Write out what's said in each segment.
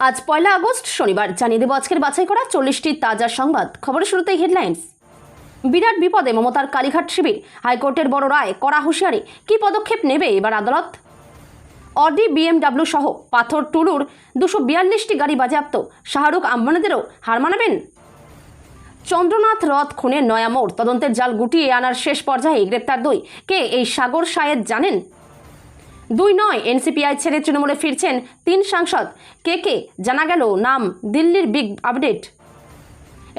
আজ ১ আগস্ট শনিবার জানিয়ে দেব আজকের বাছাই করা ৪০টি তাজা সংবাদ। খবরের শুরুতেই হেডলাইন্স। বিরাট বিপদে মমতার কালীঘাট শিবির, হাইকোর্টের বড় রায়, কড়া হুঁশিয়ারি। কি পদক্ষেপ নেবে এবার আদালত? অডি, বিএমডাব্লিউ সহ পাথর টুলুর ২৪২টি গাড়ি বাজেয়াপ্ত, শাহরুখ আম্বানিদেরও হার মানাবেন? চন্দ্রনাথ রথ খুনের নয়া মোড়, তদন্তের জাল গুটিয়ে আনার শেষ পর্যায়ে গ্রেপ্তার ২। কে এই সাগর শায়েদ জানেন? ২ নয়, এনসিপিআই ছেড়ে তৃণমূলে ফিরছেন ৩ সাংসদ। কে জানা গেল নাম, দিল্লির বিগ আপডেট।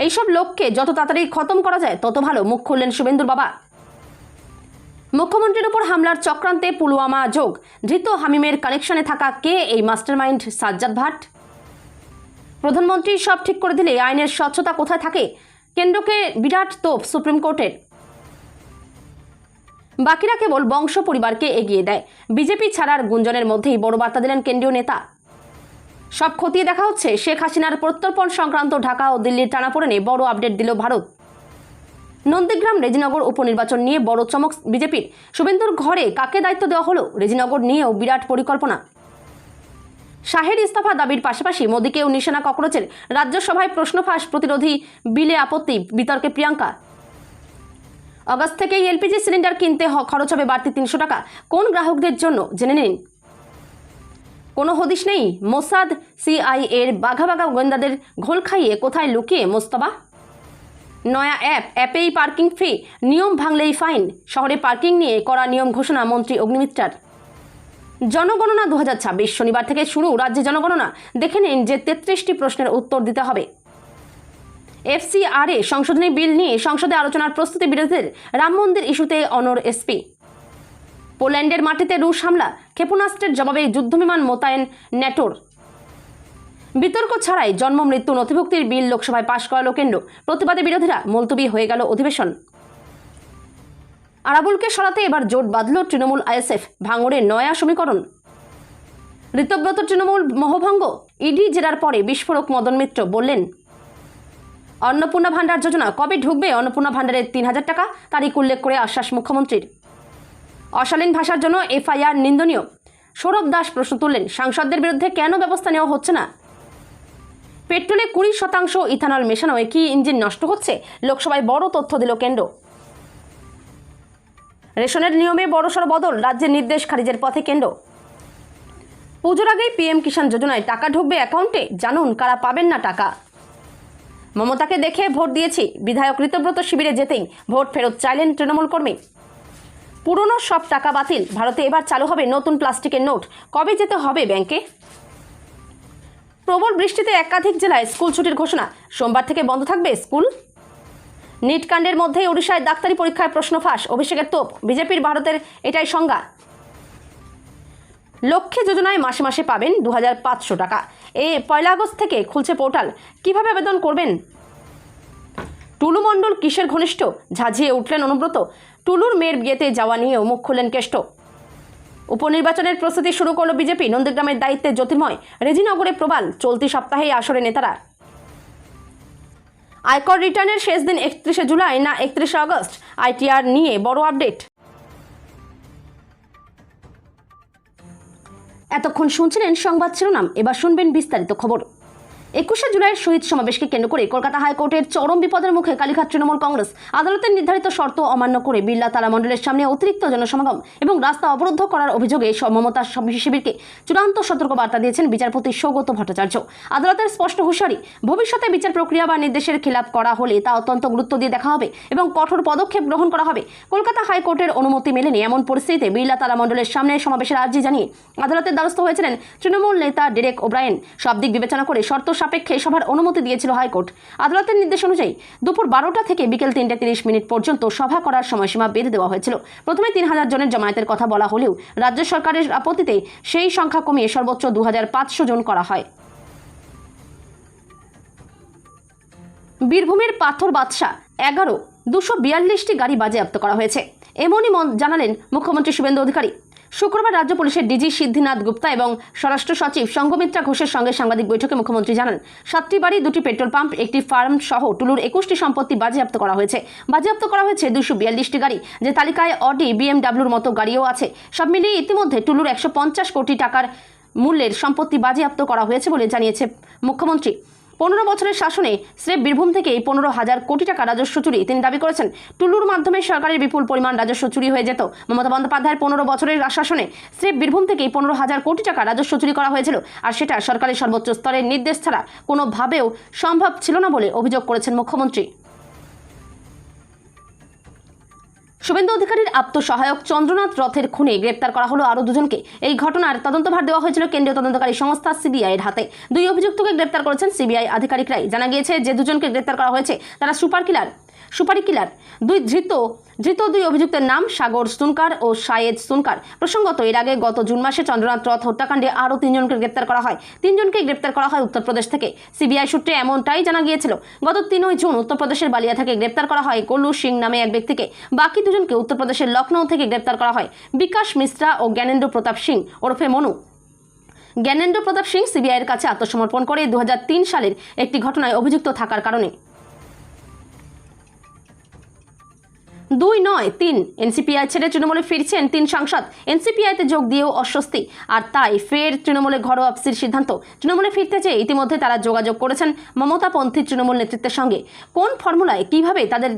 এইসব লোককে যত তাড়াতাড়ি খতম করা যায় তত ভালো, মুখ খুললেন শুভেন্দুর বাবা। মুখ্যমন্ত্রীর উপর হামলার চক্রান্তে পুলওয়ামা যোগ, ধৃত হামিমের কানেকশনে থাকা কে এই মাস্টারমাইন্ড সাজ্জাদ ভাট? প্রধানমন্ত্রী সব ঠিক করে দিলে আইনের স্বচ্ছতা কোথায় থাকে? কেন্দ্রকে বিরাট তোপ সুপ্রিম কোর্টের। বাকিরা কেবল বংশ পরিবারকে এগিয়ে দেয়, বিজেপি ছাড়ার গুঞ্জনের মধ্যেই বড় বার্তা দিলেন কেন্দ্রীয় নেতা। সব খতিয়ে দেখা হচ্ছে, শেখ হাসিনার প্রত্যর্পণ সংক্রান্ত ঢাকা ও দিল্লির টানাপোড়েনে বড় আপডেট দিল ভারত। নন্দীগ্রাম রেজিনগর উপনির্বাচন নিয়ে বড় চমক বিজেপির। শুভেন্দুর ঘরে কাকে দায়িত্ব দেওয়া হলো? রেজিনগর নিয়েও বিরাট পরিকল্পনা। শাহের ইস্তফা দাবির পাশাপাশি মোদীকেও নিশানা ককরোচের। রাজ্যসভায় প্রশ্ন ফাঁস, প্রতিরোধী বিলে আপত্তি, বিতর্কে প্রিয়াঙ্কা। আগস্ট থেকেই এলপিজি সিলিন্ডার কিনতে খরচ হবে বাড়তি ৩০০ টাকা। কোন গ্রাহকদের জন্য জেনে নিন। কোনো হদিশ নেই মোসাদ সিআইএর বাঘা বাঘা গোয়েন্দাদের ঘোল খাইয়ে কোথায় লুকিয়ে মোস্তফা? নয়া অ্যাপেই পার্কিং ফ্রি, নিয়ম ভাঙলেই ফাইন। শহরে পার্কিং নিয়ে কড়া নিয়ম ঘোষণা মন্ত্রী অগ্নিমিত্রার। জনগণনা ২০২৬, শনিবার থেকে শুরু রাজ্যে জনগণনা। দেখে নিন যে ৩৩টি প্রশ্নের উত্তর দিতে হবে। এফসিআরএ সংশোধনী বিল নিয়ে সংসদে আলোচনার প্রস্তুতি বিরোধীদের। রাম মন্দির ইস্যুতে অনড় এসপি। পোল্যান্ডের মাটিতে রুশ হামলা, ক্ষেপণাস্ত্রের জবাবে যুদ্ধবিমান মোতায়েন ন্যাটোর। বিতর্ক ছাড়াই জন্ম মৃত্যু নথিভুক্তির বিল লোকসভায় পাশ করালো কেন্দ্র। প্রতিবাদে বিরোধীরা, মুলতবি হয়ে গেল অধিবেশন। আরাবুলকে সরাতে এবার জোট বাঁধল তৃণমূল আইএসএফ, ভাঙড়ে নয়া সমীকরণ। ঋতব্রত তৃণমূল মোহভঙ্গ, ইডি জেরার পরে বিস্ফোরক মদন মিত্র বললেন। অন্নপূর্ণা ভাণ্ডার যোজনা কবে ঢুকবে? অন্নপূর্ণা ভাণ্ডারের ৩,০০০ টাকা, তারিখ উল্লেখ করে আশ্বাস মুখ্যমন্ত্রীর। অশালীন ভাষার জন্য এফআইআর নিন্দনীয়, সৌরভ দাস প্রশ্ন তুললেন। সাংসদদের বিরুদ্ধে কেন ব্যবস্থা নেওয়া হচ্ছে না? পেট্রোলে ২০% ইথানল মেশানো একই ইঞ্জিন নষ্ট হচ্ছে, লোকসভায় বড় তথ্য দিল কেন্দ্র। রেশনের নিয়মে বড়সড় বদল, রাজ্যের নির্দেশ খারিজের পথে কেন্দ্র। পুজোর আগেই পিএম কিষাণ যোজনায় টাকা ঢুকবে অ্যাকাউন্টে, জানুন কারা পাবেন না টাকা। মমতাকে দেখে ভোট দিয়েছি, বিধায়ক ঋতব্রত শিবিরে যেতেই ভোট ফেরত চাইলেন তৃণমূল কর্মী। পুরনো সব টাকা বাতিল, ভারতে এবার চালু হবে নতুন প্লাস্টিকের নোট। কবে যেতে হবে ব্যাংকে? প্রবল বৃষ্টিতে একাধিক জেলায় স্কুল ছুটির ঘোষণা, সোমবার থেকে বন্ধ থাকবে স্কুল। নিট কাণ্ডের মধ্যেই ওড়িশায় ডাক্তারি পরীক্ষায় প্রশ্ন ফাঁস, অভিষেকের তোপ, বিজেপির ভারতের এটাই সংজ্ঞা। লক্ষ্মী যোজনায় মাসে মাসে পাবেন ২৫০০ টাকা। ১ আগস্ট থেকে খুলছে পোর্টাল, কিভাবে আবেদন করবেন? টুলু মণ্ডল কিসের ঘনিষ্ঠ, ঝাঁঝিয়ে উঠলেন অনুব্রত। টুলুর মেয়ের বিয়েতে যাওয়া নিয়েও মুখ খুললেন কেষ্ট। উপনির্বাচনের প্রস্তুতি শুরু করল বিজেপি, নন্দীগ্রামের দায়িত্বে জ্যোতির্ময়। রেজিনগরে প্রবাল, চলতি সপ্তাহেই আসরে নেতারা। আয়কর রিটার্নের শেষ দিন ৩১ জুলাই না ৩১ আগস্ট, আইটিআর নিয়ে বড় আপডেট। এতক্ষণ শুনছিলেন সংবাদ শিরোনাম, এবার শুনবেন বিস্তারিত খবর। ২১ জুলাইয়ের শহীদ সমাবেশকে কেন্দ্র করে কলকাতা হাইকোর্টের চরম বিপদের মুখে কালীঘাট তৃণমূল কংগ্রেস। আদালতের নির্ধারিত শর্ত অমান্য করে বিড়লা তালা মণ্ডলের সামনে অতিরিক্ত জনসমাগম এবং রাস্তা অবরুদ্ধ করার অভিযোগে মমতা শিবিরকে চূড়ান্ত সতর্কবার্তা দিয়েছেন বিচারপতি সৌগত ভট্টাচার্য। আদালতের স্পষ্ট হুঁশিয়ারি, ভবিষ্যতে বিচার প্রক্রিয়া বা নির্দেশের খেলাপ করা হলে তা অত্যন্ত গুরুত্ব দিয়ে দেখা হবে এবং কঠোর পদক্ষেপ গ্রহণ করা হবে। কলকাতা হাইকোর্টের অনুমতি মেলেনি এমন পরিস্থিতিতে বিড়লা তালা মণ্ডলের সামনে সমাবেশের আর্জি জানিয়ে আদালতের দ্বারস্থ হয়েছিলেন তৃণমূল নেতা ডেরেক ওব্রায়েন। সব দিক বিবেচনা করে শর্ত সাপেক্ষে সভার অনুমতি দিয়েছিল হাইকোর্ট। আদালতের নির্দেশ অনুযায়ী দুপুর ১২টা থেকে বিকেল ৩:৩০ পর্যন্ত সভা করার সময়সীমা বেঁধে দেওয়া হয়েছিল। প্রথমে ৩,০০০ জনের জমায়েতের কথা বলা হলেও রাজ্য সরকারের আপত্তিতে সেই সংখ্যা কমিয়ে সর্বোচ্চ ২,৫০০ জন করা হয়। বীরভূমের পাথর বাদশা ১১, ২৪২টি গাড়ি বাজেয়াপ্ত করা হয়েছে, এমনই জানালেন মুখ্যমন্ত্রী শুভেন্দু অধিকারী। শুক্রবার রাজ্য পুলিশের ডিজি সিদ্ধিনাথ গুপ্তা এবং স্বরাষ্ট্র সচিব সঙ্গমিত্রা ঘোষের সঙ্গে সাংবাদিক বৈঠকে মুখ্যমন্ত্রী জানান, 7টি বাড়ি, 2টি পেট্রোল পাম্প, একটি ফার্ম সহ টুলুর 21টি সম্পত্তি বাজেয়াপ্ত করা হয়েছে। বাজেয়াপ্ত করা হয়েছে 242টি গাড়ি, যে তালিকায় অডি, বিএমডাব্লিউর মতো গাড়িও আছে। সব মিলিয়ে ইতিমধ্যে টুলুর 150 কোটি টাকার মূল্যের সম্পত্তি বাজেয়াপ্ত করা হয়েছে বলে জানিয়েছে মুখ্যমন্ত্রী। 15 বছরের শাসনে স্রেফ বীরভূম থেকে 15,000 কোটি টাকা রাজস্ব চুরি তিনি দাবি করেছেন। টুলুর মাধ্যমে সরকারের বিপুল পরিমাণ রাজস্ব চুরি হয়ে যেত। মমতা বন্দ্যোপাধ্যায়ের 15 বছরের শাসনে স্রেফ বীরভূম থেকে 15,000 কোটি টাকা রাজস্ব চুরি করা হয়েছিল, আর সেটা সরকারের সর্বোচ্চ স্তরের নির্দেশ ছাড়া কোনোভাবেও সম্ভব ছিল না বলে অভিযোগ করেছেন মুখ্যমন্ত্রী। শুভেন্দু অধিকারীর আত্মসহায়ক চন্দ্রনাথ রথের খুনে গ্রেপ্তার করা হলো আরও দুজনকে। এই ঘটনার তদন্তভার দেওয়া হয়েছিল কেন্দ্রীয় তদন্তকারী সংস্থা সিবিআইয়ের হাতে। 2 অভিযুক্তকে গ্রেপ্তার করেছেন সিবিআই আধিকারিকরাই। জানা গিয়েছে যে দুজনকে গ্রেপ্তার করা হয়েছে তারা সুপারি কিলার। 2 অভিযুক্তের নাম সাগর সুনকার ও শায়েদ সুনকার। প্রসঙ্গত, এর আগে গত জুন মাসে চন্দ্রনাথ রথ হত্যাকাণ্ডে আরও 3 জনকে গ্রেপ্তার করা হয়। 3 জনকে গ্রেপ্তার করা হয় উত্তরপ্রদেশ থেকে। সিবিআই সূত্রে এমনটাই জানা গিয়েছিল। গত 3 জুন উত্তরপ্রদেশের বালিয়া থেকে গ্রেপ্তার করা হয় কল্লু সিং নামে এক ব্যক্তিকে। বাকি 2 জনকে উত্তরপ্রদেশের লখনৌ থেকে গ্রেপ্তার করা হয় বিকাশ মিশ্রা ও জ্ঞানেন্দ্র প্রতাপ সিং ওরফে মনু। জ্ঞানেন্দ্র প্রতাপ সিং সিবিআইয়ের কাছে আত্মসমর্পণ করে 2003 সালের একটি ঘটনায় অভিযুক্ত থাকার কারণে। 2 নয় 3 এনসিপিআই ছেড়ে তৃণমূলে ফিরছেন 3 সাংসদ। এনসিপিআইতে যোগ দিয়েও অস্বস্তি, আর তাই ফের তৃণমূলে ঘরোয়া ওয়াপসির সিদ্ধান্ত। তৃণমূলে ফিরতে চেয়ে ইতিমধ্যে তারা যোগাযোগ করেছেন মমতাপন্থী তৃণমূল নেতৃত্বের সঙ্গে। কোন ফর্মুলায় কিভাবে তাদের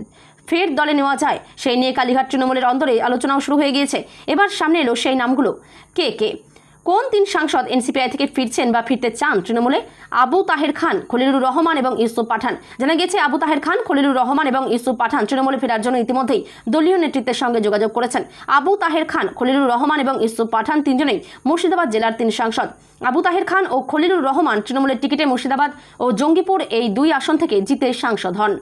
ফের দলে নেওয়া যায় সেই নিয়ে কালীঘাট তৃণমূলের অন্দরে আলোচনাও শুরু হয়ে গিয়েছে। এবার সামনে এলো সেই নামগুলো। কে কোন 3 সাংসদ এনসিপিআই থেকে ফিরছেন বা ফিরতে চান তৃণমূলে? আবু তাহের খান, খলিলুর রহমান এবং ইউসুফ পাঠান। জানা গেছে আবু তাহের খান, খলিলুর রহমান এবং ইউসুফ পাঠান তৃণমূলে ফেরার জন্য ইতিমধ্যেই দলীয় নেতৃত্বের সঙ্গে যোগাযোগ করেছেন। আবু তাহের খান, খলিলুর রহমান এবং ইউসুফ পাঠান 3 জনেই মুর্শিদাবাদ জেলার 3 সাংসদ। আবু তাহের খান ও খলিলুর রহমান তৃণমূলের টিকিটে মুর্শিদাবাদ ও জঙ্গিপুর এই 2 আসন থেকে জিতে সাংসদ হন।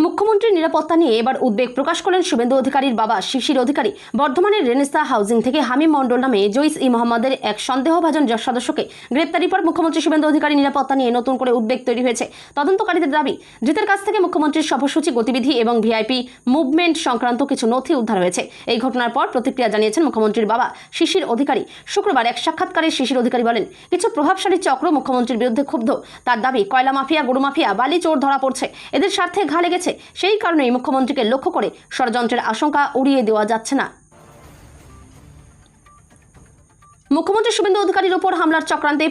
মুখ্যমন্ত্রীর নিরাপত্তা নিয়ে এবার উদ্বেগ প্রকাশ করলেন শুভেন্দু অধিকারীর বাবা শিশির অধিকারী। বর্ধমানের রেনেসা হাউজিং থেকে হামিম মণ্ডল নামে জৈশ-ই মোহাম্মদের এক সন্দেহভাজন সদস্যকে গ্রেপ্তারের পর মুখ্যমন্ত্রী শুভেন্দু অধিকারীর নিরাপত্তা নিয়ে নতুন করে উদ্বেগ তৈরি হয়েছে। তদন্তকারীদের দাবি, ধৃতের কাছ থেকে মুখ্যমন্ত্রীর সফরসূচি, গতিবিধি এবং ভিআইপি মুভমেন্ট সংক্রান্ত কিছু নথি উদ্ধার হয়েছে। এই ঘটনার পর প্রতিক্রিয়া জানিয়েছেন মুখ্যমন্ত্রীর বাবা শিশির অধিকারী। শুক্রবার এক সাক্ষাৎকারে শিশির অধিকারী বলেন, কিছু প্রভাবশালী চক্র মুখ্যমন্ত্রীর বিরুদ্ধে ক্ষুব্ধ। তার দাবি, কয়লা মাফিয়া, গরু মাফিয়া, বালি চোর ধরা পড়ছে, এদের স্বার্থে ঘা লেগেছে। সেই কারণেই মুখ্যমন্ত্রীকে লক্ষ্য করে ষড়যন্ত্রের আশঙ্কা উড়িয়ে দেওয়া যাচ্ছে না। মুখ্যমন্ত্রী শুভেন্দু অধিকারীর উপর হামলার চক্রান্তে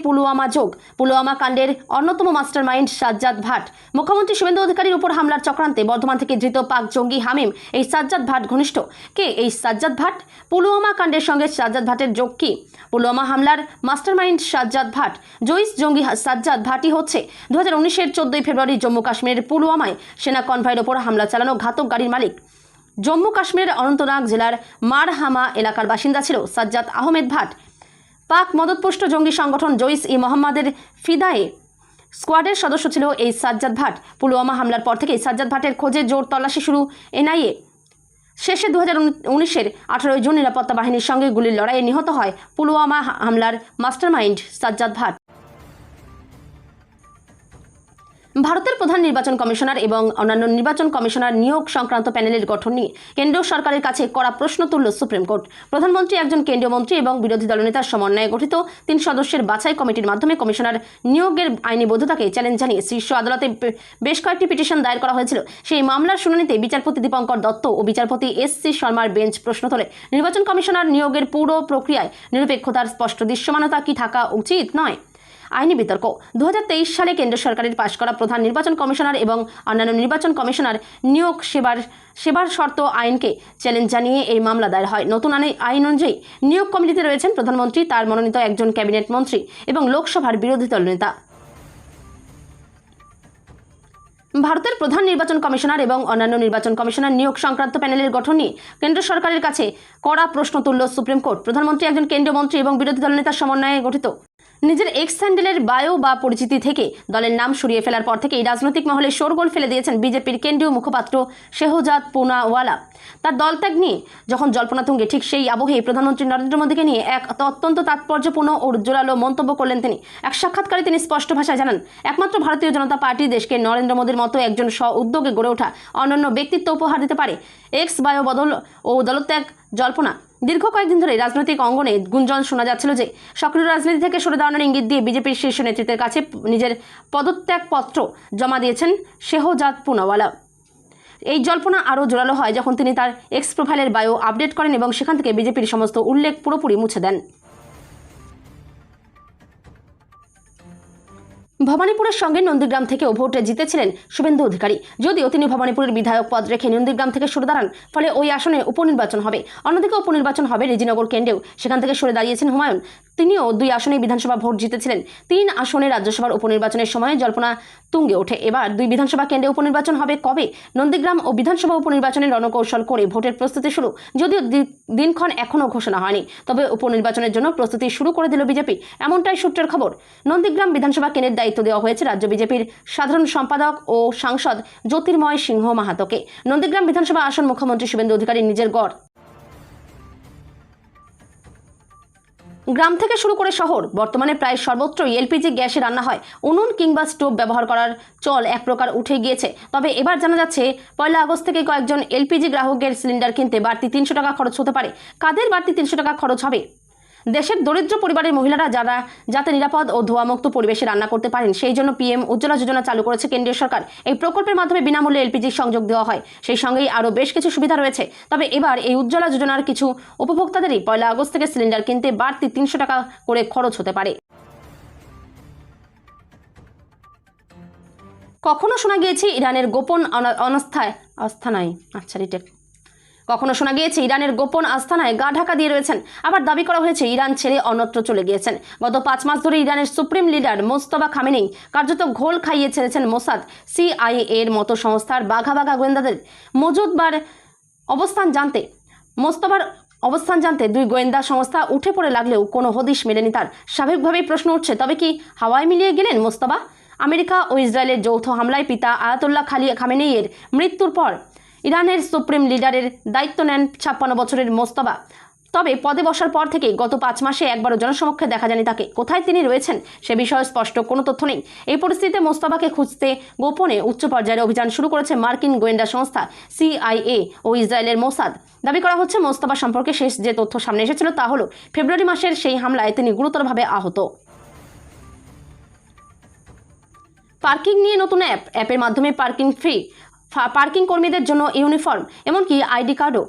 পুলওয়ামা কাণ্ডের অন্যতম মাস্টারমাইন্ড সাজ্জাদ ভাট। মুখ্যমন্ত্রী শুভেন্দু অধিকারীর উপর হামলার চক্রান্তে বর্ধমান থেকে ধৃত পাক জঙ্গি হামিম এই সাজ্জাদ ভাট ঘনিষ্ঠ। কে এই সাজ্জাদ ভাট? পুলওয়ামা কাণ্ডের সঙ্গে সাজ্জাদ ভাটের যোগ কি? পুলওয়ামা হামলার মাস্টারমাইন্ড সাজ্জাদ ভাট। জৈশ জঙ্গি সাজ্জাদ ভাটই হচ্ছে 2019-এর 14 ফেব্রুয়ারি জম্মু কাশ্মীরের পুলওয়ামায় সেনা কনভয়ের ওপর হামলা চালানো ঘাতক গাড়ির মালিক। জম্মু কাশ্মীরের অনন্তনাগ জেলার মারহামা এলাকার বাসিন্দা ছিল সাজ্জাদ আহমেদ ভাট। পাক মদতপুষ্ট জঙ্গি সংগঠন জৈশ-ই মোহাম্মদের ফিদায়ে স্কোয়াডের সদস্য ছিল এই সাজ্জাদ ভাট। পুলওয়ামা হামলার পর থেকেই সাজ্জাদ ভাটের খোঁজে জোর তল্লাশি শুরু এনআইএ। শেষে 2019-এর 18 জুন নিরাপত্তা বাহিনীর সঙ্গে গুলির লড়াইয়ে নিহত হয় পুলওয়ামা হামলার মাস্টারমাইন্ড সাজ্জাদ ভাট। ভারতের প্রধান নির্বাচন কমিশনার এবং অন্যান্য নির্বাচন কমিশনার নিয়োগ সংক্রান্ত প্যানেলের গঠন নিয়ে কেন্দ্রীয় সরকারের কাছে কড়া প্রশ্ন তুলল সুপ্রিম কোর্ট। প্রধানমন্ত্রী, একজন কেন্দ্রীয় মন্ত্রী এবং বিরোধী দলনেতার সমন্বয়ে গঠিত 3 সদস্যের বাছাই কমিটির মাধ্যমে কমিশনার নিয়োগের আইনি বৈধতাকে চ্যালেঞ্জ জানিয়ে শীর্ষ আদালতে বেশ কয়েকটি পিটিশন দায়ের করা হয়েছিল। সেই মামলার শুনানিতে বিচারপতি দীপঙ্কর দত্ত ও বিচারপতি এস.সি. শর্মার বেঞ্চ প্রশ্ন তোলে, নির্বাচন কমিশনার নিয়োগের পুরো প্রক্রিয়ায় নিরপেক্ষতার স্পষ্ট দৃশ্যমানতা কি থাকা উচিত নয়? আইনি বিতর্ক। 2023 সালে কেন্দ্র সরকারের পাশ করা প্রধান নির্বাচন কমিশনার এবং অন্যান্য নির্বাচন কমিশনার নিয়োগ সেবার শর্ত আইনকে চ্যালেঞ্জ জানিয়ে এই মামলা দায়ের হয়। নতুন আইন অনুযায়ী নিয়োগ কমিটিতে রয়েছেন প্রধানমন্ত্রী, তার মনোনীত একজন ক্যাবিনেট মন্ত্রী এবং লোকসভার বিরোধী দলনেতা। ভারতের প্রধান নির্বাচন কমিশনার এবং অন্যান্য নির্বাচন কমিশনার নিয়োগ সংক্রান্ত প্যানেলের গঠন নিয়ে কেন্দ্র সরকারের কাছে কড়া প্রশ্ন তুলল সুপ্রিম কোর্ট। প্রধানমন্ত্রী, একজন কেন্দ্রীয় মন্ত্রী এবং বিরোধী দলনেতার সমন্বয়ে গঠিত। নিজের এক্স হ্যান্ডেলের বায়ো বা পরিচিতি থেকে দলের নাম সরিয়ে ফেলার পর থেকেই রাজনৈতিক মহলে শোরগোল ফেলে দিয়েছেন বিজেপির কেন্দ্রীয় মুখপাত্র শেহজাদ পুনাওয়ালা। তার দলত্যাগ নিয়ে যখন জল্পনা তুঙ্গে, ঠিক সেই আবহেই প্রধানমন্ত্রী নরেন্দ্র মোদীকে নিয়ে এক অত্যন্ত তাৎপর্যপূর্ণ ও জোরালো মন্তব্য করলেন তিনি। এক সাক্ষাৎকারে তিনি স্পষ্ট ভাষায় জানান, একমাত্র ভারতীয় জনতা পার্টি দেশকে নরেন্দ্র মোদীর মতো একজন উদ্যোগে গড়ে ওঠা অনন্য ব্যক্তিত্ব উপহার দিতে পারে। এক্স বায়ো বদল ও দলত্যাগ জল্পনা। দীর্ঘ কয়েকদিন ধরে রাজনৈতিক অঙ্গনে গুঞ্জন শোনা যাচ্ছিল যে সক্রিয় রাজনীতি থেকে সরে দাঁড়ানোর ইঙ্গিত দিয়ে বিজেপির শীর্ষ নেতৃত্বের কাছে নিজের পদত্যাগপত্র জমা দিয়েছেন শেহজাদ পুনাওয়ালা। এই জল্পনা আরও জোরালো হয় যখন তিনি তার এক্স প্রোফাইলের বায়ো আপডেট করেন এবং সেখান থেকে বিজেপির সমস্ত উল্লেখ পুরোপুরি মুছে দেন। ভবানীপুরের সঙ্গে নন্দীগ্রাম থেকেও ভোটে জিতেছিলেন শুভেন্দু অধিকারী। যদিও তিনি ভবানীপুরের বিধায়ক পদ রেখে নন্দীগ্রাম থেকে সরে দাঁড়ান, ফলে ওই আসনে উপনির্বাচন হবে। অন্যদিকে উপনির্বাচন হবে রেজিনগর কেন্দ্রেও, সেখান থেকে সরে দাঁড়িয়েছেন হুমায়ুন। তিনিও 2 আসনে বিধানসভা ভোট জিতেছিলেন। 3 আসনে রাজ্যসভার উপনির্বাচনের সময় জল্পনা তুঙ্গে ওঠে। এবার 2 বিধানসভা কেন্দ্রে উপনির্বাচন হবে কবে? নন্দীগ্রাম ও বিধানসভা উপনির্বাচনের রণকৌশল করে ভোটের প্রস্তুতি শুরু। যদিও দিনক্ষণ এখনও ঘোষণা হয়নি, তবে উপনির্বাচনের জন্য প্রস্তুতি শুরু করে দিল বিজেপি, এমনটাই সূত্রের খবর। নন্দীগ্রাম বিধানসভা কেন্দ্রের দায়িত্ব দেওয়া হয়েছে রাজ্য বিজেপির সাধারণ সম্পাদক ও সাংসদ জ্যোতির্ময় সিংহ মাহাতোকে। নন্দীগ্রাম বিধানসভা আসন মুখ্যমন্ত্রী শুভেন্দু অধিকারীর নিজের গড়। গ্রাম থেকে শুরু করে শহর, বর্তমানে প্রায় সর্বত্রই এলপিজি গ্যাসে রান্না হয়। উনুন কিংবা স্টোভ ব্যবহার করার চল এক প্রকার উঠে গিয়েছে। তবে এবার জানা যাচ্ছে 1 আগস্ট থেকে কয়েকজন এলপিজি গ্রাহকের সিলিন্ডার কিনতে বাড়তি 300 টাকা খরচ হতে পারে। কাদের বাড়তি 300 টাকা খরচ হবে? দেশের দরিদ্র পরিবারের মহিলারা যাতে নিরাপদ ও ধোঁয়ামুক্ত পরিবেশে রান্না করতে পারেন, সেই জন্য পিএম উজ্জ্বলা যোজনা চালু করেছে কেন্দ্রীয় সরকার। এই প্রকল্পের মাধ্যমে বিনামূল্যে এলপিজি সংযোগ দেওয়া হয়, সেই সঙ্গেই আরও বেশ কিছু সুবিধা রয়েছে। তবে এবার এই উজ্জ্বলা যোজনার কিছু উপভোক্তাদেরই 1 আগস্ট থেকে সিলিন্ডার কিনতে বাড়তি 300 টাকা করে খরচ হতে পারে। কখনো শোনা গিয়েছে ইরানের গোপন আস্তানায় গা ঢাকা দিয়ে রয়েছেন। আবার দাবি করা হয়েছে ইরান ছেড়ে অন্যত্র চলে গিয়েছেন। গত 5 মাস ধরে ইরানের সুপ্রিম লিডার মোস্তফা খামেনি কার্যত ঘোল খাইয়ে ছেড়েছেন মোসাদ, CIA এর মতো সংস্থার বাঘা বাঘা গোয়েন্দাদের। মোস্তফার অবস্থান জানতে 2 গোয়েন্দা সংস্থা উঠে পড়ে লাগলেও কোনো হদিশ মেলেনি তার। স্বাভাবিকভাবেই প্রশ্ন উঠছে, তবে কি হাওয়ায় মিলিয়ে গেলেন মোস্তফা? আমেরিকা ও ইসরায়েলের যৌথ হামলায় পিতা আয়াতুল্লাহ খামেনেইয়ের মৃত্যুর পর ইরানের সুপ্রিম লিডারের দায়িত্ব নেন 56 বছরের মোস্তফা। তবে পদে বসার পর থেকে গত 5 মাসে একবারও জনসমক্ষে দেখা যায়নি তাকে। কোথায় তিনি রয়েছেন সে বিষয়ে স্পষ্ট কোনো তথ্য নেই। এই পরিস্থিতিতে মোস্তফাকে খুঁজতে গোপনে উচ্চ পর্যায়ের অভিযান শুরু করেছে মার্কিন গোয়েন্দা সংস্থা CIA ও ইসরায়েলের মোসাদ। দাবি করা হচ্ছে মোস্তফা সম্পর্কে শেষ যে তথ্য সামনে এসেছিল তা হলো ফেব্রুয়ারি মাসের সেই হামলায় তিনি গুরুতরভাবে আহত। পার্কিং নিয়ে নতুন অ্যাপের মাধ্যমে পার্কিং কর্মীদের জন্য ইউনিফর্ম, এমনকি আইডি কার্ডও।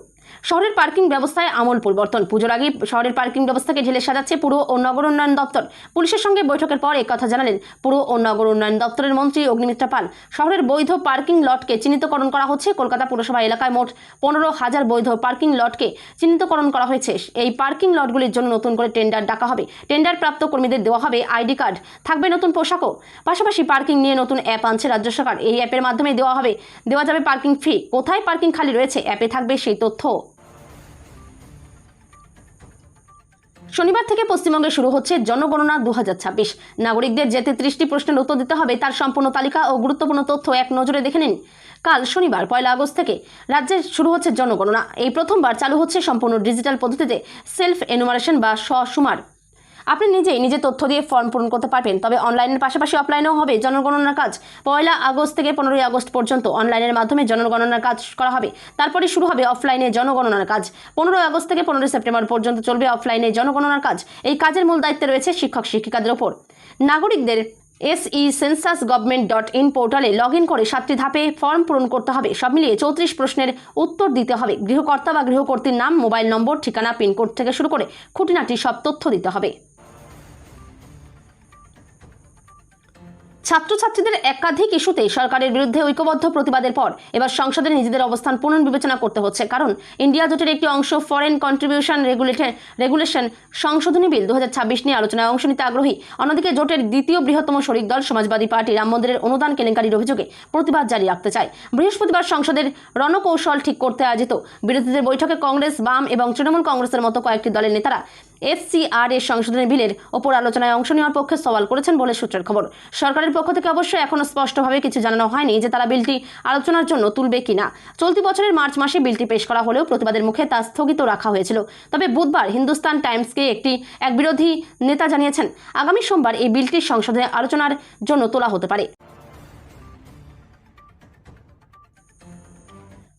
শহরের পার্কিং ব্যবস্থায় আমূল পরিবর্তন। পুজোর আগেই শহরের পার্কিং ব্যবস্থাকে ঢেলে সাজাচ্ছে পুর ও নগর উন্নয়ন দপ্তর। পুলিশের সঙ্গে বৈঠকের পর একথা জানালেন পুর ও নগর উন্নয়ন দপ্তরের মন্ত্রী অগ্নিমিত্রা পাল। শহরের বৈধ পার্কিং লটকে চিহ্নিতকরণ করা হচ্ছে। কলকাতা পুরসভা এলাকায় মোট 15,000 বৈধ পার্কিং লটকে চিহ্নিতকরণ করা হয়েছে। এই পার্কিং লটগুলির জন্য নতুন করে টেন্ডার ডাকা হবে। টেন্ডার প্রাপ্ত কর্মীদের দেওয়া হবে আইডি কার্ড, থাকবে নতুন পোশাকও। পাশাপাশি পার্কিং নিয়ে নতুন অ্যাপ আনছে রাজ্য সরকার। এই অ্যাপের মাধ্যমে দেওয়া যাবে পার্কিং ফি। কোথায় পার্কিং খালি রয়েছে অ্যাপে থাকবে সেই তথ্য। শনিবার থেকে পশ্চিমবঙ্গে শুরু হচ্ছে জনগণনা 2026। নাগরিকদের যে 33টি প্রশ্নের উত্তর দিতে হবে তার সম্পূর্ণ তালিকা ও গুরুত্বপূর্ণ তথ্য এক নজরে দেখে নিন। কাল শনিবার 1 আগস্ট থেকে রাজ্যে শুরু হচ্ছে জনগণনা। এই প্রথমবার চালু হচ্ছে সম্পূর্ণ ডিজিটাল পদ্ধতিতে সেলফ এনুমারেশন বা স্বশুমার। আপনি নিজের তথ্য দিয়ে ফর্ম পূরণ করতে পারবেন। তবে অনলাইনের পাশাপাশি অফলাইনেও হবে জনগণনার কাজ। 1 আগস্ট থেকে 15 আগস্ট পর্যন্ত অনলাইনের মাধ্যমে জনগণনার কাজ করা হবে। তারপরে শুরু হবে অফলাইনে জনগণনার কাজ। 15 আগস্ট থেকে 15 সেপ্টেম্বর পর্যন্ত চলবে অফলাইনে জনগণনার কাজ। এই কাজের মূল দায়িত্বে রয়েছে শিক্ষক শিক্ষিকাদের ওপর। নাগরিকদের se-census.gov.in পোর্টালে লগইন করে 7টি ধাপে ফর্ম পূরণ করতে হবে। সব মিলিয়ে 34 প্রশ্নের উত্তর দিতে হবে। গৃহকর্তা বা গৃহকর্তীর নাম, মোবাইল নম্বর, ঠিকানা, পিনকোড থেকে শুরু করে খুঁটিনাটি সব তথ্য দিতে হবে। ছাত্রছাত্রীদের একাধিক ইস্যুতে সরকারের বিরুদ্ধে ঐক্যবদ্ধ প্রতিবাদের পর এবার সংসদে নিজেদের অবস্থান পুনর্বিবেচনা করতে হচ্ছে। কারণ ইন্ডিয়া জোটের একটি অংশ ফরেন কন্ট্রিবিউশন রেগুলেশন সংশোধনী বিল 2026 নিয়ে আলোচনায় অংশ নিতে আগ্রহী। অন্যদিকে জোটের দ্বিতীয় বৃহত্তম শরিক দল সমাজবাদী পার্টি রাম মন্দিরের অনুদান কেলেঙ্কারির অভিযোগে প্রতিবাদ জারি রাখতে চায়। বৃহস্পতিবার সংসদের রণকৌশল ঠিক করতে আয়োজিত বিরোধীদের বৈঠকে কংগ্রেস, বাম এবং তৃণমূল কংগ্রেসের মতো কয়েকটি দলের নেতারা FCR এর সংশোধনী বিলের ওপর আলোচনায় অংশ নেওয়ার পক্ষে সওয়াল করেছেন বলে সূত্রের খবর। সরকারের পক্ষ থেকে অবশ্য এখনও স্পষ্টভাবে কিছু জানানো হয়নি যে তারা বিলটি আলোচনার জন্য তুলবে কিনা। চলতি বছরের মার্চ মাসে বিলটি পেশ করা হলেও প্রতিবাদের মুখে তা স্থগিত রাখা হয়েছিল। তবে বুধবার হিন্দুস্তান টাইমসকে এক বিরোধী নেতা জানিয়েছেন আগামী সোমবার এই বিলটি সংসদে আলোচনার জন্য তোলা হতে পারে।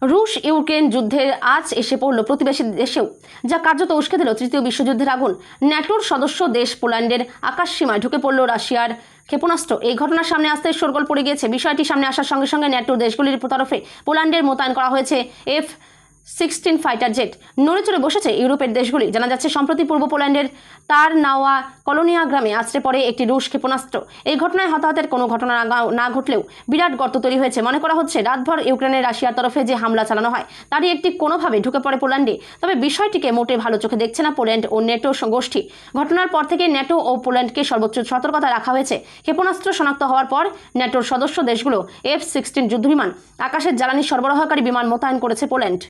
রুশ ইউক্রেন যুদ্ধের আজ এসে পড়ল প্রতিবেশী দেশেও, যা কার্যত উস্কে দিল তৃতীয় বিশ্বযুদ্ধের আগুন। ন্যাটোর সদস্য দেশ পোল্যান্ডের আকাশসীমায় ঢুকে পড়ল রাশিয়ার ক্ষেপণাস্ত্র। এই ঘটনার সামনে আসতে শোরগোল পড়ে গিয়েছে। বিষয়টি সামনে আসার সঙ্গে সঙ্গে ন্যাটোর দেশগুলির তরফে পোল্যান্ডের মোতায়েন করা হয়েছে F-16 ফাইটার জেট। নড়ে চড়ে বসেছে ইউরোপের দেশগুলি। জানা যাচ্ছে, সম্প্রতি পূর্ব পোল্যান্ডের তারনাওয়া কলোনিয়া গ্রামে আছড়ে পড়ে একটি রুশ ক্ষেপণাস্ত্র। এই ঘটনায় হতাহতের কোনো ঘটনা না ঘটলেও বিরাট গর্ত তৈরি হয়েছে। মনে করা হচ্ছে, রাতভর ইউক্রেনের রাশিয়ার তরফে যে হামলা চালানো হয় তারই একটি কোনোভাবে ঢুকে পড়ে পোল্যান্ডে। তবে বিষয়টিকে মোটে ভালো চোখে দেখছে না পোল্যান্ড ও ন্যাটো গোষ্ঠী। ঘটনার পর থেকে ন্যাটো ও পোল্যান্ডকে সর্বোচ্চ সতর্কতা রাখা হয়েছে। ক্ষেপণাস্ত্র শনাক্ত হওয়ার পর ন্যাটোর সদস্য দেশগুলো F-16 যুদ্ধবিমান, আকাশের জ্বালানি সরবরাহকারী বিমান মোতায়েন করেছে পোল্যান্ড।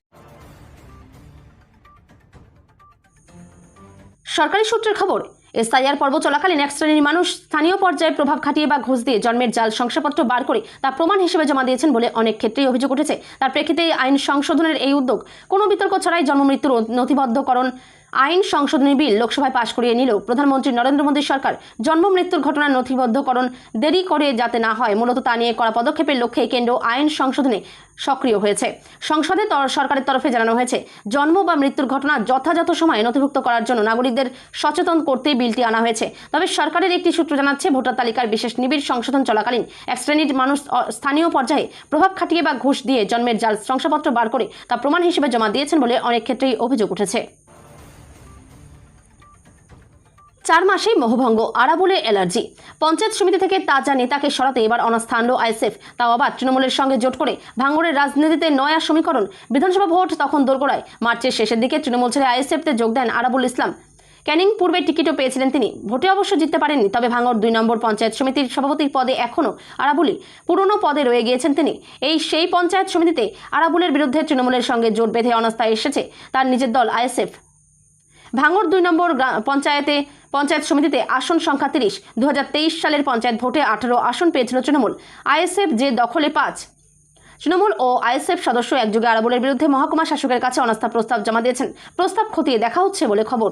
সরকারি সূত্রের খবর, এসআইআর পর্ব চলাকালীন এক শ্রেণীর মানুষ স্থানীয় পর্যায়ে প্রভাব খাটিয়ে বা ঘুষ দিয়ে জন্মের জাল শংসাপত্র বার করে তা প্রমাণ হিসেবে জমা দিয়েছেন বলে অনেক ক্ষেত্রেই অভিযোগ উঠেছে। তার প্রেক্ষিতে আইন সংশোধনের এই উদ্যোগ। কোনো বিতর্ক ছাড়াই জন্ম মৃত্যুর নথিবদ্ধকরণ আইন সংশোধনী বিল লোকসভায় পাশ করিয়ে নিল প্রধানমন্ত্রী নরেন্দ্র মোদীর সরকার। জন্ম মৃত্যুর ঘটনার নথিবদ্ধকরণ দেরি করে যাতে না হয়, মূলত তা নিয়ে করা পদক্ষেপের লক্ষ্যে কেন্দ্র আইন সংশোধনে সক্রিয় হয়েছে। সংসদে সরকারের তরফে জানানো হয়েছে, জন্ম বা মৃত্যুর ঘটনা যথাযথ সময়ে নথিভুক্ত করার জন্য নাগরিকদের সচেতন করতে বিলটি আনা হয়েছে। তবে সরকারের একটি সূত্র জানাচ্ছে, ভোটার তালিকার বিশেষ নিবিড় সংশোধন চলাকালীন এক শ্রেণীর মানুষ স্থানীয় পর্যায়ে প্রভাব খাটিয়ে বা ঘুষ দিয়ে জন্মের জাল শংসাপত্র বার করে তা প্রমাণ হিসেবে জমা দিয়েছেন বলে অনেক ক্ষেত্রেই অভিযোগ উঠেছে। 4 মাসেই মোহভঙ্গ, আরাবুলে অ্যালার্জি। পঞ্চায়েত সমিতি থেকে তাজা নেতাকে সরাতে এবার অনাস্থা আনল আইএসএফ, তাও আবার তৃণমূলের সঙ্গে জোট করে। ভাঙড়ের রাজনীতিতে নয়া সমীকরণ। বিধানসভা ভোট তখন দোরগোড়ায়। মার্চের শেষের দিকে তৃণমূল ছেড়ে আইএসএফতে যোগ দেন আরাবুল ইসলাম। ক্যানিং পূর্বে টিকিটও পেয়েছিলেন তিনি। ভোটে অবশ্য জিততে পারেননি, তবে ভাঙড় 2 নম্বর পঞ্চায়েত সমিতির সভাপতির পদে এখনও আরাবুলি পুরনো পদে রয়ে গিয়েছেন তিনি। সেই পঞ্চায়েত সমিতিতে আরাবুলের বিরুদ্ধে তৃণমূলের সঙ্গে জোট বেঁধে অনাস্থা এসেছে তার নিজের দল আইএসএফ। ভাঙড় 2 নম্বর পঞ্চায়েত সমিতিতে আসন সংখ্যা 30। 2023 সালের পঞ্চায়েত ভোটে 18 আসন পেয়েছিল তৃণমূল। আইএসএফ যে দখলে 5। তৃণমূল ও আইএসএফ সদস্য একযোগে আরাবুলের বিরুদ্ধে মহকুমা শাসকের কাছে অনাস্থা প্রস্তাব জমা দিয়েছেন। প্রস্তাব খতিয়ে দেখা হচ্ছে বলে খবর।